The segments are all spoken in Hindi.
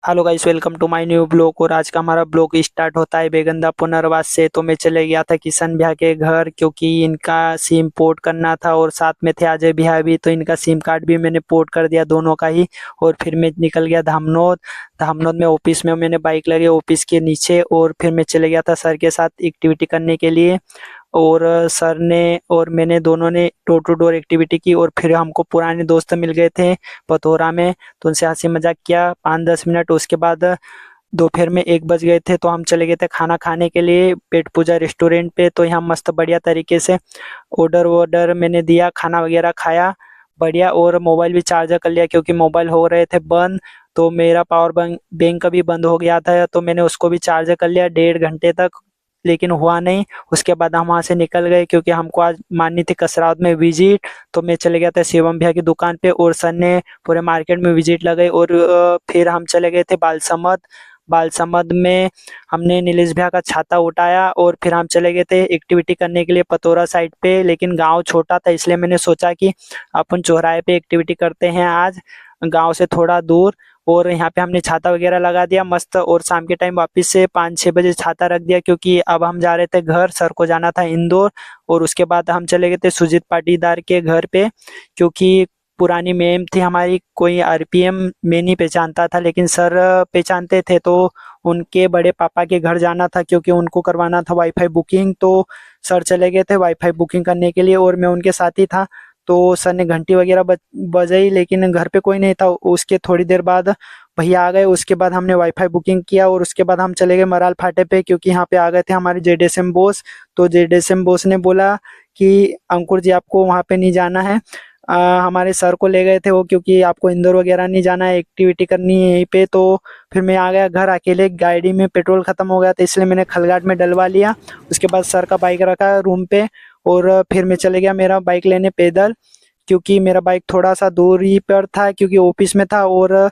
Hello guys, welcome to my new blog. और आज का हमारा ब्लॉग स्टार्ट होता है बेगंदा पुनर्वास से। तो मैं चले गया था किशन भैया के घर, क्योंकि इनका सिम पोर्ट करना था और साथ में थे अजय भैया भी। तो इनका सिम कार्ड भी मैंने पोर्ट कर दिया, दोनों का ही। और फिर मैं निकल गया धामनोद। धामनोद में ऑफिस में मैंने बाइक लगी ऑफिस के नीचे, और फिर मैं चले गया था सर के साथ एक्टिविटी करने के लिए। और सर ने और मैंने दोनों ने डोर टू डोर एक्टिविटी की, और फिर हमको पुराने दोस्त मिल गए थे पथोरा में। तो उनसे हंसी मजाक किया 5-10 मिनट। उसके बाद दोपहर में 1 बज गए थे, तो हम चले गए थे खाना खाने के लिए पेट पूजा रेस्टोरेंट पे। तो यहाँ मस्त बढ़िया तरीके से ऑर्डर वॉर्डर मैंने दिया, खाना वगैरह खाया बढ़िया। और मोबाइल भी चार्जर कर लिया, क्योंकि मोबाइल हो रहे थे बंद। तो मेरा पावर बैंक बैंक का भी बंद हो गया था, तो मैंने उसको भी चार्जर कर लिया 1.5 घंटे तक, लेकिन हुआ नहीं। उसके बाद हम वहाँ से निकल गए, क्योंकि हमको आज माननी थी कसरावत में विजिट। तो मैं चले गया था शिवम भैया की दुकान पे, और सर ने पूरे मार्केट में विजिट लगाई। और फिर हम चले गए थे बालसमंद। बालसमंद में हमने नीलेश भैया का छाता उठाया, और फिर हम चले गए थे एक्टिविटी करने के लिए पतोरा साइड पे। लेकिन गांव छोटा था, इसलिए मैंने सोचा कि अपन चौराहे पे एक्टिविटी करते हैं आज, गांव से थोड़ा दूर। और यहाँ पे हमने छाता वगैरह लगा दिया मस्त। और शाम के टाइम वापस से 5-6 बजे छाता रख दिया, क्योंकि अब हम जा रहे थे घर, सर को जाना था इंदौर। और उसके बाद हम चले गए थे सुजीत पाटीदार के घर पे, क्योंकि पुरानी मैम थी हमारी, कोई आरपीएम में नहीं पहचानता था, लेकिन सर पहचानते थे। तो उनके बड़े पापा के घर जाना था, क्योंकि उनको करवाना था वाईफाई बुकिंग। तो सर चले गए थे वाईफाई बुकिंग करने के लिए, और मैं उनके साथ ही था। तो सर ने घंटी वगैरह बजाई, लेकिन घर पे कोई नहीं था। उसके थोड़ी देर बाद भैया आ गए। उसके बाद हमने वाईफाई बुकिंग किया, और उसके बाद हम चले गए मराल फाटे पे, क्योंकि यहाँ पे आ गए थे हमारे जेडीएसएम बॉस। तो जेडीएसएम बॉस ने बोला कि अंकुर जी, आपको वहाँ पे नहीं जाना है। हमारे सर को ले गए थे वो, क्योंकि आपको इंदौर वगैरह नहीं जाना है, एक्टिविटी करनी है यहीं पे। तो फिर मैं आ गया घर अकेले, गाड़ी में पेट्रोल खत्म हो गया था, इसलिए मैंने खलगाट में डलवा लिया। उसके बाद सर का बाइक रखा रूम पे, और फिर मैं चले गया मेरा बाइक लेने पैदल, क्योंकि मेरा बाइक थोड़ा सा दूरी पर था, क्योंकि ऑफिस में था और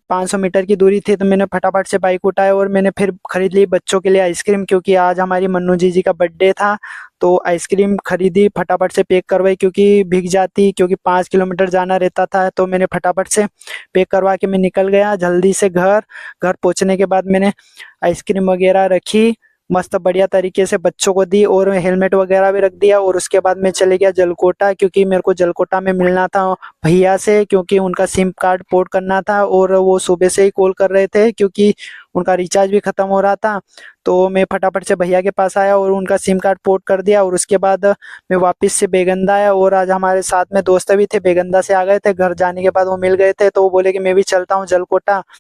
500 मीटर की दूरी थी। तो मैंने फटाफट से बाइक उठाया, और मैंने फिर खरीद ली बच्चों के लिए आइसक्रीम, क्योंकि आज हमारी मन्नू जी का बर्थडे था। तो आइसक्रीम खरीदी, फटाफट से पैक करवाई, क्योंकि भीग जाती, क्योंकि 5 किलोमीटर जाना रहता था। तो मैंने फटाफट से पैक करवा के मैं निकल गया जल्दी से घर। घर पहुंचने के बाद मैंने आइसक्रीम वगैरह रखी, मस्त बढ़िया तरीके से बच्चों को दी, और हेलमेट वगैरह भी रख दिया। और उसके बाद मैं चले गया जलकोटा, क्योंकि मेरे को जलकोटा में मिलना था भैया से, क्योंकि उनका सिम कार्ड पोर्ट करना था। और वो सुबह से ही कॉल कर रहे थे, क्योंकि उनका रिचार्ज भी खत्म हो रहा था। तो मैं फटाफट से भैया के पास आया, और उनका सिम कार्ड पोर्ट कर दिया। और उसके बाद मैं वापस से बेगंदा आया, और आज हमारे साथ में दोस्त भी थे, बेगंदा से आ गए थे। घर जाने के बाद वो मिल गए थे, तो वो बोले कि मैं भी चलता हूँ जलकोटा।